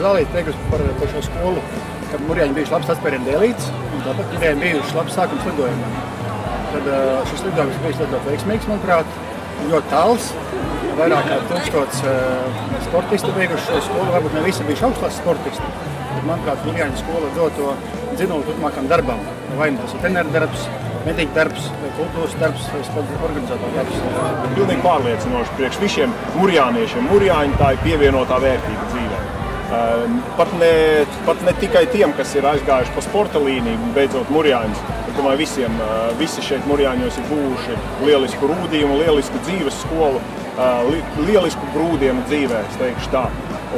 Zālīti teikusi par šo skolu, ka Murjāņi bijuši labs atspērienu dēlītes, un tāpat Murjāņi bijuši labs sākums lidojumam. Tad šis lidojums bijis ļoti veiksmīgs, manuprāt, ļoti tāls. Vairāk kā 1000 sportisti beiguši šo skolu, varbūt ne visi bijuši augstklases sportisti. Tad, manuprāt, Murjāņu skola dod to dzinulu turpmākam darbam. Vai tas ir treneru darbs, mediķu darbs, kultūras darbs, organizatoru darbs. Pilnīgi pārliecinoši priekš visiem murjāniešiem. Murjāņi tā ir pievienotā vērtība dzīvē. Pat ne tikai tiem, kas ir aizgājuši pa sporta līniju, beidzot murjāņus. Es domāju, visi šeit Murjāņos ir būvuši lielisku rūdījumu, lielisku dzīves skolu, lielisku grūdienu dzīvē, es teikšu tā.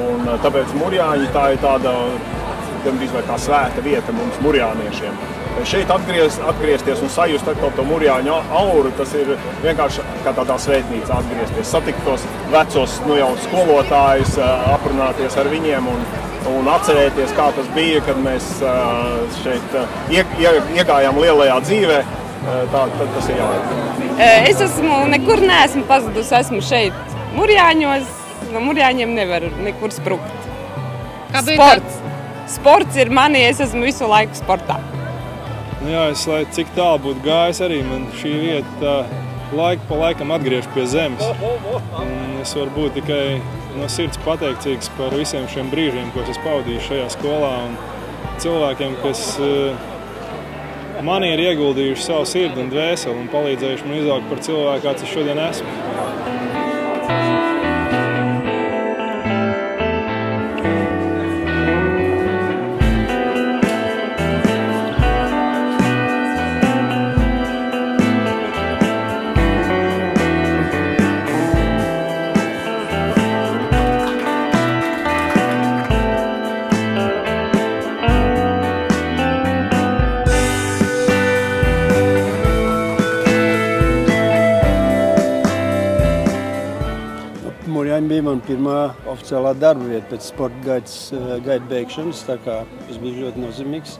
Un tāpēc Murjāņi tā ir tāda gandrīz vai kā svēta vieta mums murjāniešiem. Šeit atgriezties un sajust atkal to murjāņu auru, tas ir vienkārši kā tādā svētnīcā atgriezties, satikt tos vecos jau skolotājus, aprunāties ar viņiem un atcerēties, kā tas bija, kad mēs šeit iegājām lielajā dzīvē. Tad tas ir Es nekur neesmu pazudusi, esmu šeit Murjāņos, no Murjāņiem nevaru nekur sprukt. Sports ir mani, es esmu visu laiku sportā. Jā, es, lai cik tālu būtu gājis, arī man šī vieta laiku pa laikam atgriež pie zemes. Un es varu būt tikai no sirds pateicīgs par visiem šiem brīžiem, ko es pavadīju šajā skolā, un cilvēkiem, kas manī ir ieguldījuši savu sirdi un dvēseli un palīdzējuši man izaugt par cilvēku, kāds es šodien esmu. Murjāņi bija man pirmā oficiālā darba vieta pēc sporta gaita beigšanas, tā kā tas bija ļoti nozīmīgs.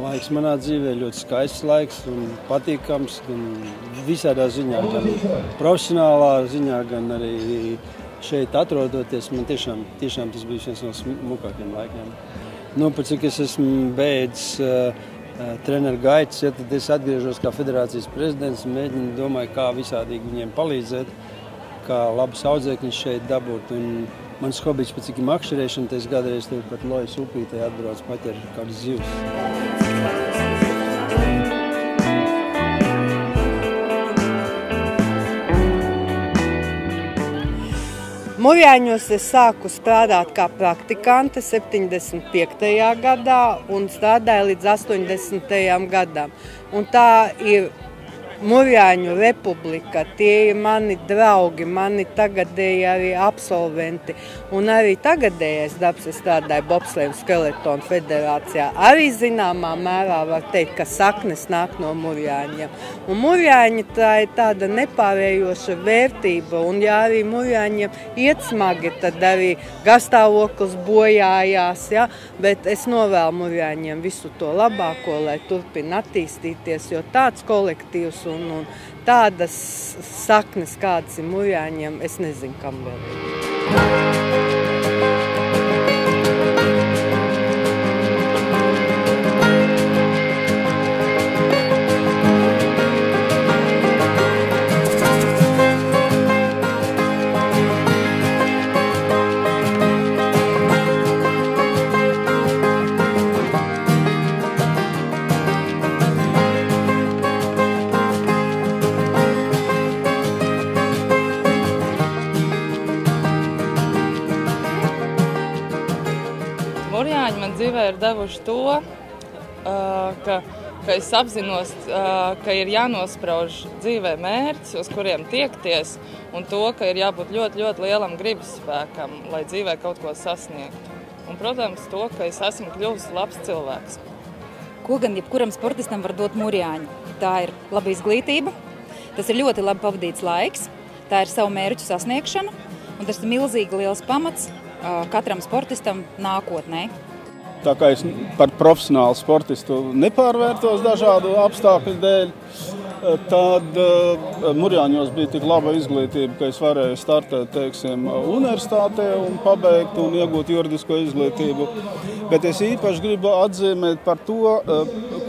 Laiks manā dzīvē ļoti skaists laiks un patīkams, gan visādā ziņā, gan profesionālā ziņā, gan arī šeit atrodoties. Man tiešām tas bija viens no smukākiem laikiem. Nu, pēc cik es esmu beidzis treneru gaitas, tad es atgriežos kā federācijas prezidents un domāju, kā visādīgi viņiem palīdzēt, kā labas audzēkņus šeit dabūt. Un mans hobijs pēc cik ir makšķerēšana, tad es kādreiz tur pat Lojas upītē atbrauc paķer kādas zivs. Murjāņos es sāku strādāt kā praktikante 75. gadā un strādāju līdz 80. gadam. Un tā ir Murjāņu republika, tie ir mani draugi, mani tagadēji arī absolventi. Un arī tagadējais darbs es strādāju Bobsleju skeletonu federācijā. Arī zināmā mērā var teikt, ka saknes nāk no Murjāņiem. Un Murjāņi tā ir tāda nepārējoša vērtība. Un ja arī Murjāņiem iet smagi, tad arī garstāvoklis bojājās. Ja? Bet es novēlu Murjāņiem visu to labāko, lai turpina attīstīties, jo tāds kolektīvs un tādas saknes, kādas ir Murjāņiem, es nezinu, kam vēl ir. Murjāņi man dzīvē ir devuši to, ka es apzinos, ka ir jānosprauž dzīvē mērķis, uz kuriem tiekties, un to, ka ir jābūt ļoti, ļoti lielam gribas spēkam, lai dzīvē kaut ko sasniegtu. Un, protams, to, ka es esmu kļuvis labs cilvēks. Ko gan jebkuram sportistam var dot Murjāņi? Tā ir laba izglītība, tas ir ļoti labi pavadīts laiks, tā ir savu mērķu sasniegšana, un tas ir milzīgi liels pamats katram sportistam nākotnē. Tā kā es par profesionālu sportistu nepārvērtos dažādu apstākļu dēļ, tad Murjāņos bija tik laba izglītība, ka es varēju startēt, teiksim, universitātē un pabeigt un iegūt juridisko izglītību. Bet es īpaši gribu atzīmēt par to,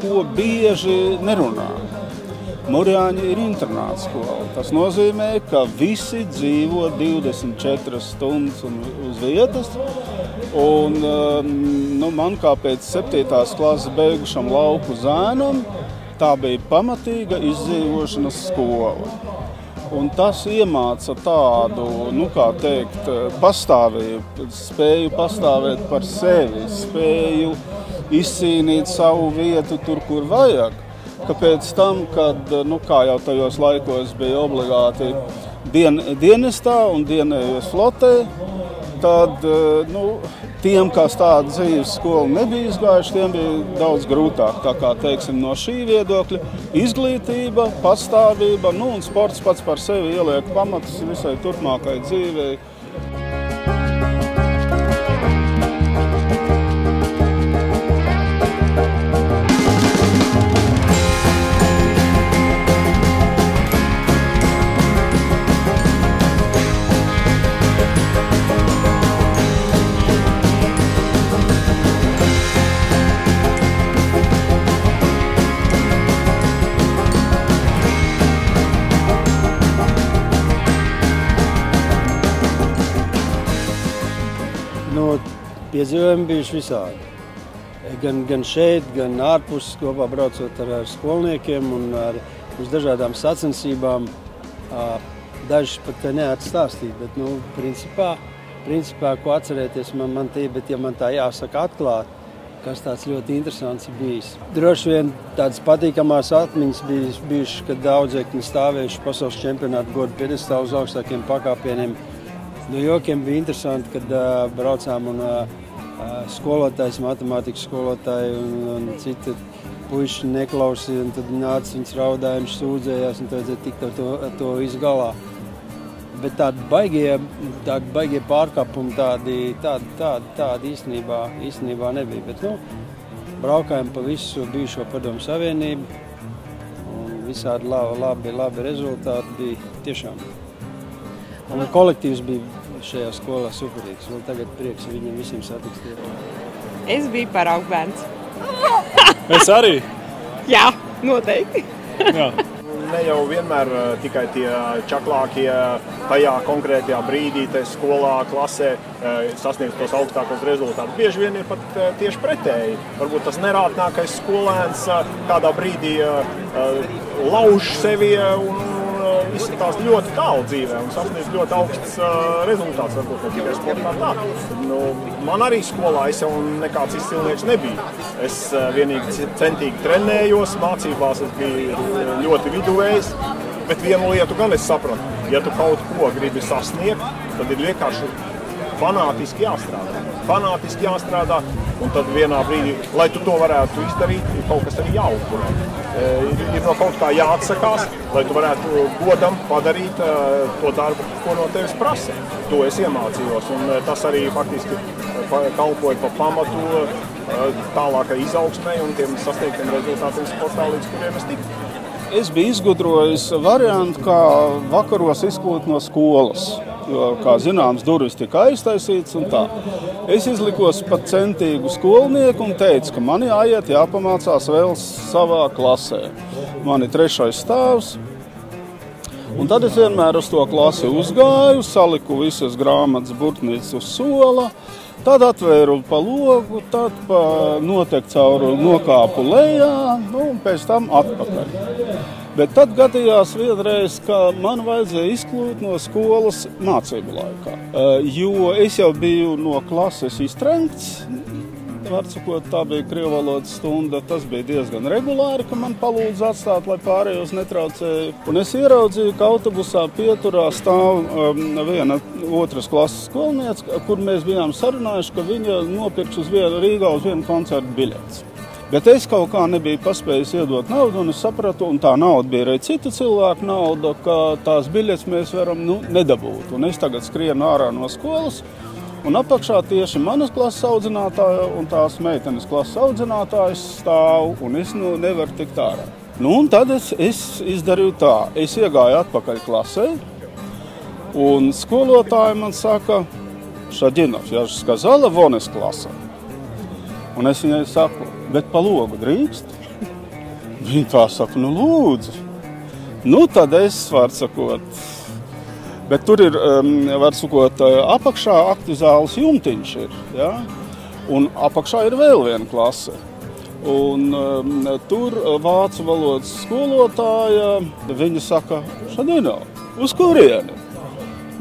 ko bieži nerunā. Murjāņi ir internāta skola. Tas nozīmē, ka visi dzīvo 24 stundas uz vietas. Un man kā pēc 7. klases beigušam lauku zēnam, tā bija pamatīga izdzīvošanas skola. Un tas iemāca tādu, kā teikt, pastāvību, spēju pastāvēt par sevi, spēju izcīnīt savu vietu tur, kur vajag. Ka pēc tam, kad, kā jau tajos laikos bija obligāti dienestā un dienējos flotē, tad, tiem, kas tāda dzīves skola nebija izgājuši, tiem bija daudz grūtāk. Tā kā, teiksim, no šī viedokļa izglītība, pastāvība, un sports pats par sevi ieliek pamatus visai turpmākai dzīvei. Piedzīvojumi bijuši visādi. Gan šeit, gan ārpus, kopā braucot ar skolniekiem un uz dažādām sacensībām. Dažs pat neatstāstīt, bet, principā, ko atcerēties man tie, bet ja man tā jāsaka atklāt, kas tāds ļoti interesants ir bijis. Droši vien tādas patīkamās atmiņas bijušas, kad audzēkņi stāvējuši pasaules čempionātu godu piedestālu uz augstākiem pakāpieniem. No jokiem bija interesanti, kad braucām un skolotājs, matemātikas skolotāji un citi puiši neklausīja, un tad nāca viņas raudāja, viņš sūdzējās, un tad vajadzēja tikt to visu galā. Bet tādi baigie pārkāpumi tādi īstenībā nebija. Bet, braukājām pa visu bijušo Padomju Savienību, un visādi labi rezultāti bija tiešām. Un kolektīvs bija šajā skolā superīgs. Un tagad prieks viņiem visiem satikt. Es biju paraugbērns. Es arī? Jā, noteikti. Jā. Ne jau vienmēr tikai tie čaklākie tajā konkrētajā brīdī, skolā, klasē sasniedz tos augstākos rezultātus. Bieži vien ir pat tieši pretēji. Varbūt tas nerātnākais skolēns kādā brīdī lauž sevi un izskatās ļoti tālu dzīvē un sasniedz ļoti augsts rezultāts, varbūt ne tikai sportā tā. Man arī skolā es jau nekāds izcilnieks nebija. Es vienīgi centīgi trenējos, mācībās es biju ļoti viduvējs, bet vienu lietu gan es sapratu. Ja tu kaut ko gribi sasniegt, tad ir vienkārši fanātiski jāstrādā, un tad vienā brīdī, lai tu to varētu izdarīt, ir kaut kas arī jāupurē. Ir no kaut kā jāatsakās, lai tu varētu godam padarīt to darbu, ko no tevis prasa. To es iemācījos, un tas arī faktiski kalpoja pa pamatu tālākai izaugsmei un tiem sasniegtiem rezultātiem sportā, līdz kuriem es tiku. Es biju izgudrojis variantu, kā vakaros izkļūt no skolas. Jo, kā zināms, durvis tika aiztaisīts un tā. Es izlikos pat centīgu skolnieku un teicu, ka man jāpamācās vēl savā klasē. Man ir 3. stāvs. Un tad es vienmēr uz to klasi uzgāju, saliku visas grāmatas burtnīcas uz sola, tad atvēru pa logu, tad notek cauri nokāpu lejā, un pēc tam atpakaļ. Bet tad gadījās vienreiz, ka man vajadzēja izkļūt no skolas mācību laikā. Jo es jau biju no klases iztrenkts, var sakot, tā bija krievvalodas stunda, tas bija diezgan regulāri, ka man palūdz atstāt, lai pārējos netraucēju. Un es ieraudzīju, ka autobusā pieturā stāv viena 2. klases skolniece, kur mēs bijām sarunājuši, ka viņa nopirks Rīgā uz vienu koncertu biļetes. Bet es kaut kā nebiju paspējis iedot naudu, un es sapratu, un tā nauda bija arī citu cilvēku nauda, ka tās biļetes mēs varam nedabūt. Un es tagad skrienu ārā no skolas, un apakšā tieši manas klases audzinātāja un tās meitenes klases audzinātājs stāv, un es nevaru tikt ārā. Nu, un tad es izdarīju tā. Es iegāju atpakaļ klasē, un skolotāji man saka, Šaģinov, ja сказала вон из класса. Un es viņai saku, bet pa logu drīkst? Viņa tā saka, nu lūdzu. Nu, tad es varu sakot, bet tur ir, var sakot, apakšā aktu zāles jumtiņš ir, ja? Un apakšā ir vēl viena klase. Un tur vācu valodas skolotāja, viņa saka, Šaģinov, uz kurieni?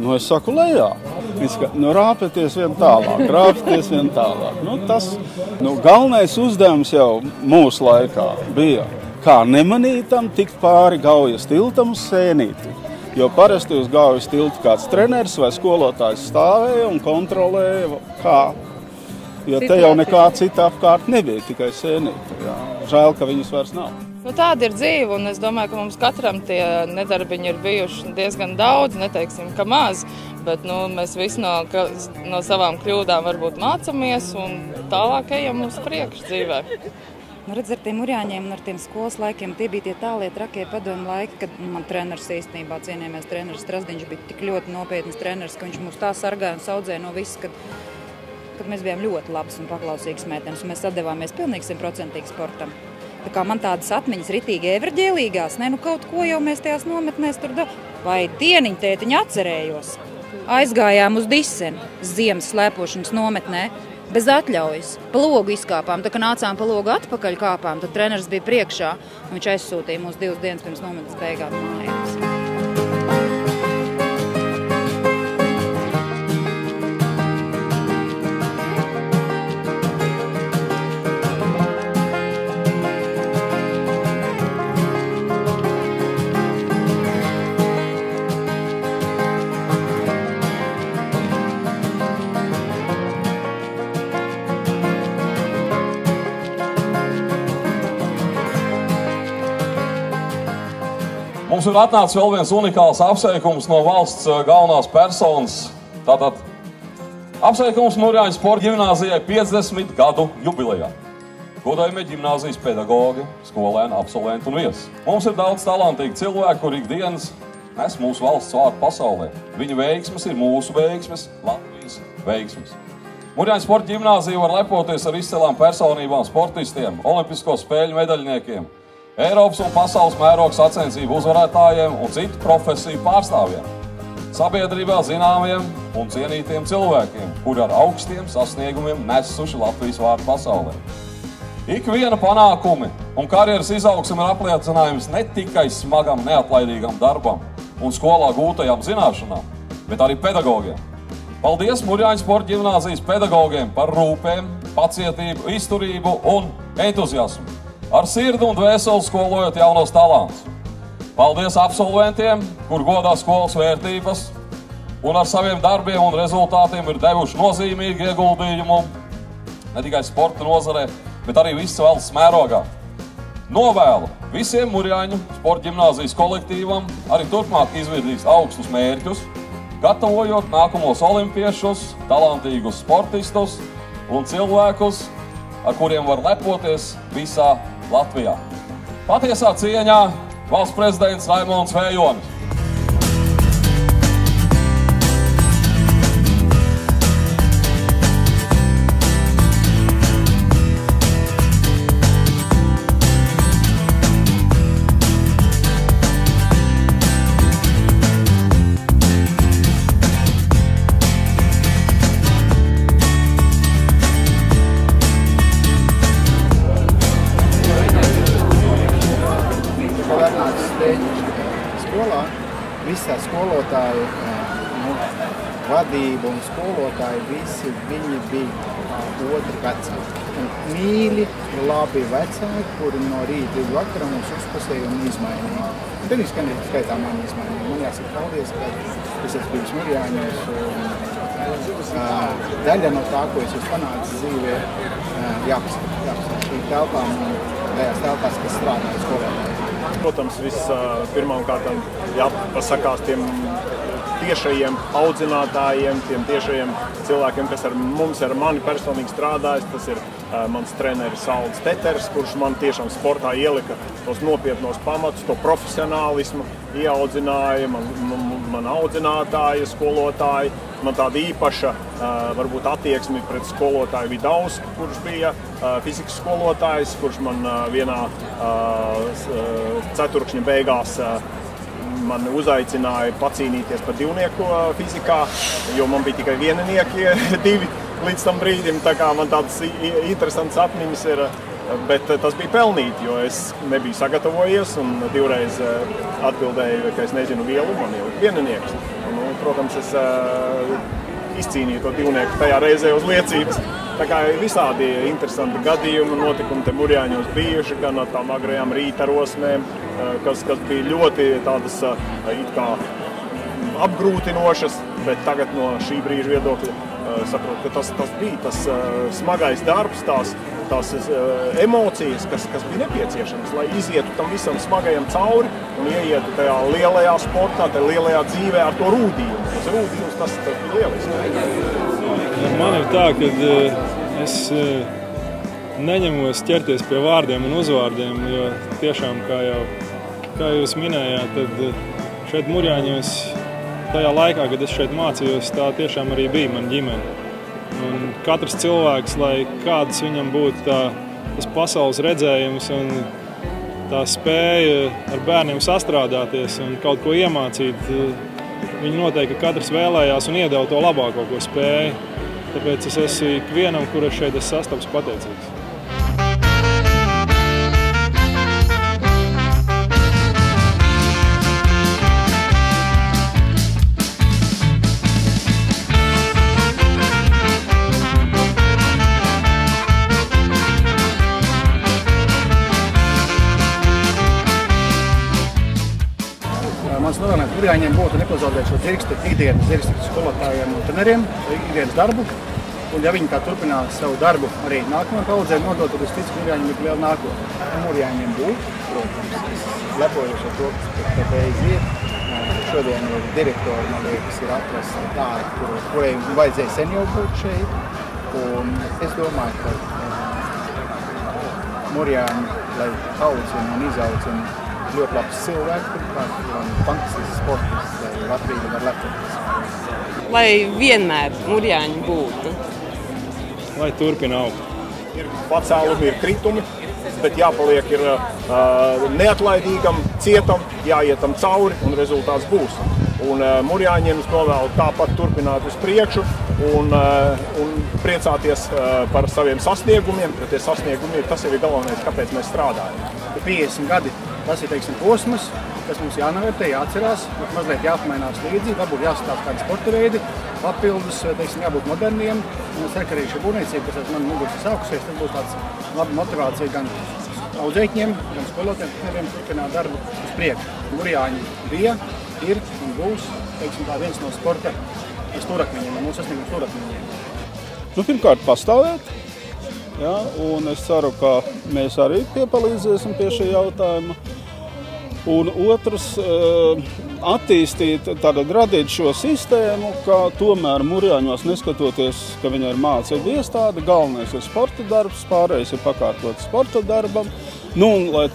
Nu, es saku, lejā. Viņa saka, nu, rāpieties vien tālāk. Nu, tas, galvenais uzdevums jau mūsu laikā bija, kā nemanītam tikt pāri Gaujas tiltam uz Sēnīti. Jo parasti uz Gaujas tiltu kāds treneris vai skolotājs stāvēja un kontrolēja, kā. Jo te jau nekā cita apkārt nebija, tikai Sēnīte. Jā. Žēl, ka viņas vairs nav. Nu, tāda ir dzīve, un es domāju, ka mums katram tie nedarbiņi ir bijuši diezgan daudz, neteiksim, ka maz, bet mēs visi no savām kļūdām varbūt mācamies un tālāk ejam uz priekšu dzīvē. Redz, ar tiem Murjāņiem un ar tiem skolas laikiem, tie bija tie tālie trakie padomu laiki, kad man treneris īstenībā, cienījamies treneris Strasdiņš, bija tik ļoti nopietnas treneris, ka viņš mūs tā sargāja un saudzēja no viss, kad mēs bijām ļoti labas un paklausīgas meitenes, un mēs atdevāmies pilnīgi 100% sportam. Tā kā man tādas atmiņas ritīgi everģēlīgās, kaut ko jau mēs tajās nometnēs tur vai dieniņu tētiņu atcerējos. Aizgājām uz Diseni, ziemas slēpošanas nometnē, bez atļaujas. Pa logu izkāpām, tā kā nācām pa logu atpakaļ kāpām, tad treneris bija priekšā, un viņš aizsūtīja mūs 2 dienas pirms nometnes beigām mājās. Mums ir atnācis vēl viens unikāls apsveikums no valsts galvenās personas. Tātad apsveikums Murjāņu sporta ģimnāzijai 50 gadu jubilejā. Godājumie ģimnāzijas pedagogi, skolēni, absolventi un viesi. Mums ir daudz talantīgi cilvēki, kur ikdienas nes mūsu valsts vārdu pasaulē. Viņu veiksmes ir mūsu veiksmes, Latvijas veiksmes. Murjāņu sporta ģimnāzija var lepoties ar izcilām personībām, sportistiem, olimpisko spēļu medaļniekiem, Eiropas un pasaules mēroga sacensību uzvarētājiem un citu profesiju pārstāvjiem. Sabiedrībā zināmiem un cienītiem cilvēkiem, kuri ar augstiem sasniegumiem nesuši Latvijas vārdu pasaulē. Ikviena panākumi un karjeras izaugsme ir apliecinājums ne tikai smagam, neatlaidīgam darbam un skolā gūtajām zināšanām, bet arī pedagogiem. Paldies Murjāņu sporta ģimnāzijas pedagogiem par rūpēm, pacietību, izturību un entuziasmu. Ar sirdi un dvēseli skolojot jaunos talantus. Paldies absolventiem, kur godā skolas vērtības un ar saviem darbiem un rezultātiem ir devuši nozīmīgu ieguldījumu ne tikai sporta nozarē, bet arī visas valsts mērogā. Novēlu visiem Murjāņu sporta ģimnāzijas kolektīvam arī turpmāk izvirzīt augstus mērķus, gatavojot nākamos olimpiešus, talantīgus sportistus un cilvēkus, ar kuriem var lepoties visā Latvijā. Patiesā cieņā valsts prezidents Raimonds Vējonis. Visā skolotāju vadība un skolotāji visi viņi bija otri vecāki. Un mīļi, labi vecāki, kuri no rīta līdz vakaram mums uzpasēja un izmainīja. Un tad skaitā mani izmainīja. Man jāsaka paldies, ka es esmu bijis Murjāņos. Daļa no tā, ko es esmu panācis dzīvē, jāpasaka šī telpām un tajās telpās, kas strādāja skolotāji. Protams, pirmām kārtām jāpasakās tiem tiešajiem audzinātājiem, tiem tiešajiem cilvēkiem, kas ar mani personīgi strādājas. Tas ir mans treneris Aldis Teters, kurš man tiešām sportā ielika tos nopietnos pamatus, to profesionālismu, ieaudzināja, man audzinātāji, skolotāji. Man tāda īpaša varbūt attieksme pret skolotāju Vidausku, kurš bija fizikas skolotājs, kurš man vienā ceturkšņa beigās man uzaicināja pacīnīties par divnieku fizikā, jo man bija tikai vieninieki, divi līdz tam brīdim. Tā kā man tādas interesantas atmiņas ir, bet tas bija pelnīti, jo es nebiju sagatavojies un divreiz atbildēju, ka es nezinu vielu, man jau vieninieks. Protams, es izcīnīju to divnieku tajā reizē uz liecības. Tā kā ir visādi interesanti gadījumi, notikumi te Murjāņos bijuši, gan no tām agrajām rīta rosmēm, kas bija ļoti tādas it kā apgrūtinošas, bet tagad no šī brīža viedokļa saprotu, ka tas bija tas smagais darbs, tās emocijas, kas bija nepieciešamas, lai izietu tam visam smagajam cauri un ieietu tajā lielajā sportā, tajā lielajā dzīvē ar to rūdījumu. Tas rūdījums, tas bija lieliski. Man ir tā, ka es neņemos ķerties pie vārdiem un uzvārdiem, jo tiešām, kā jūs minējāt, tad šeit Murjāņos tajā laikā, kad es šeit mācījos, tā tiešām arī bija mana ģimene. Un katrs cilvēks, lai kāds viņam būtu tas pasaules redzējums un tā spēja ar bērniem sastrādāties un kaut ko iemācīt, viņi noteikti katrs vēlējās un iedeva to labāko, ko spēja. Tāpēc es esmu ikvienam, kurš šeit es sastaps, pateicīgs. Mans novēlējums Murjāņiem būtu nepazaudēt šo dzirksti, ikdienas dzirksti skolotājiem un treneriem, ikdienas darbu. Un ja viņi tā turpinās savu darbu arī nākamajām paudzēm nodot, tad es ticu, ka Murjāņiem ir liela nākotne. Murjāņiem būtu, protams, es lepojos ar to, ka te iziet. Šodien ir direktori, man liekas, ir atrasta tādi, kuriem vajadzēja sen jau būt šeit. Un es domāju, ka Murjāņi, lai audzina un izaudzina ļoti labs cilvēks, un fantastisks sportists, lai Latvija var lepoties. Lai vienmēr Murjāņi būtu. Lai turpina augt. Ir pacēlumi, ir kritumi, bet jāpaliek ir neatlaidīgam, cietam, jāietam cauri un rezultāts būs. Un Murjāņiem es novēlu tāpat turpināt uz priekšu un priecāties par saviem sasniegumiem, jo tie sasniegumi tas jau ir galvenais, kāpēc mēs strādājam. 50 gadi. Tas ir, teiksim, posms, kas mums jānovērtē, jāatcerās, mazliet jāapmainās līdzi, varbūt jāsastāv kādi sporta veidi, papildus, teiksim, jābūt moderniem. Un es ceru, ka arī šī būvniecība, kas man muguras ir sākusies, tas būs tāds laba motivācija gan audzēkņiem, gan skolotājiem, treneriem turpināt darbu uz priekšu. Murjāņi bija, ir un būs, teiksim, tā viens no sporta stūrakmeņiem, mūsu sasnieguma stūrakmeņiem. Pirmkārt, pastāvēt. Ja, un es ceru, ka mēs arī piepalīdzēsim pie šī jautājuma. Un otrs, attīstīt, tātad radīt šo sistēmu, ka tomēr Murjāņos, neskatoties, ka viņa ir mācību iestāde, galvenais ir sporta darbs, pārējais ir pakārtot sporta darbam. Un, lai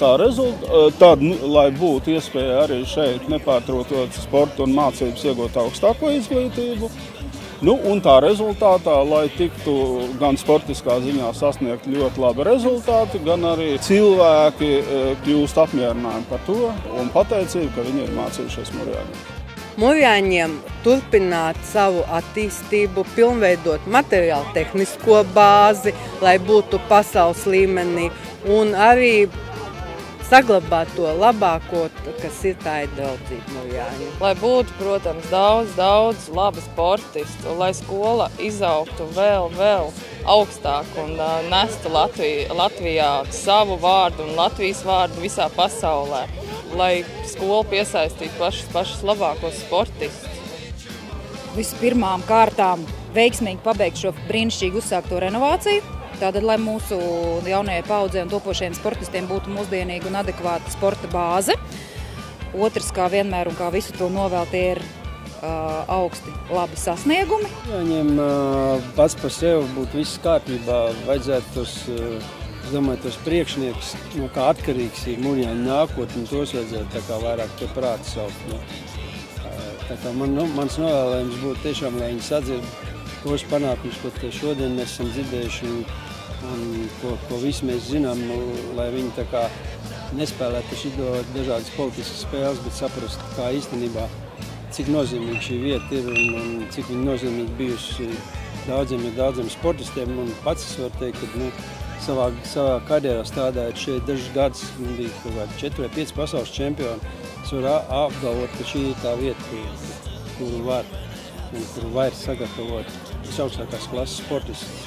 lai būtu iespēja arī šeit nepārtrotot sportu un mācības iegūt augstāko izglītību. Un tā rezultātā, lai tiktu gan sportiskā ziņā sasniegt ļoti labi rezultāti, gan arī cilvēki kļūst apmierināti par to un pateicīgi, ka viņi ir mācījušies Murjāņiem. Murjāņiem turpināt savu attīstību, pilnveidot materiālu tehnisko bāzi, lai būtu pasaules līmenī un arī saglabāt to labāko, kas ir tā ir draudzība Murjāņiem. Lai būtu, protams, daudz labi sportisti, un lai skola izaugtu vēl augstāk un nestu Latvijā savu vārdu un Latvijas vārdu visā pasaulē. Lai skola piesaistītu pašus labākos sportistus. Vispirmām kārtām veiksmīgi pabeigt šo brīnišķīgi uzsākto renovāciju. Tātad, lai mūsu jaunajai paudzei un topošajiem sportistiem būtu mūsdienīga un adekvāta sporta bāze. Otrs, kā vienmēr un kā visu to novēl, tie ir augsti labi sasniegumi. Ja viņiem pats par sevi būtu viss kārtībā, vajadzētu tos priekšniekus, kā atkarīgs ir Mūrjāņu nākotne, tos vajadzētu tā kā vairāk pie prāta saukt. Tā kā mans novēlējums būtu tiešām, lai viņi sadzird tos panākumus, ko šodien mēs esam dzirdējuši un ko visi mēs zinām, lai viņi tā kā nespēlētu šito dažādas politiskas spēles, bet saprast, kā īstenībā, cik nozīmīgi šī vieta ir un cik viņa nozīmīgi bijusi daudziem sportistiem. Un pats es varu teikt, ka savā karjerā strādājot šeit dažus gadus, bija kaut kādi 4 vai 5 pasaules čempioni. Es varu apgalvot, ka šī ir tā vieta, kuru var sagatavot visaugstākās klases sportistus.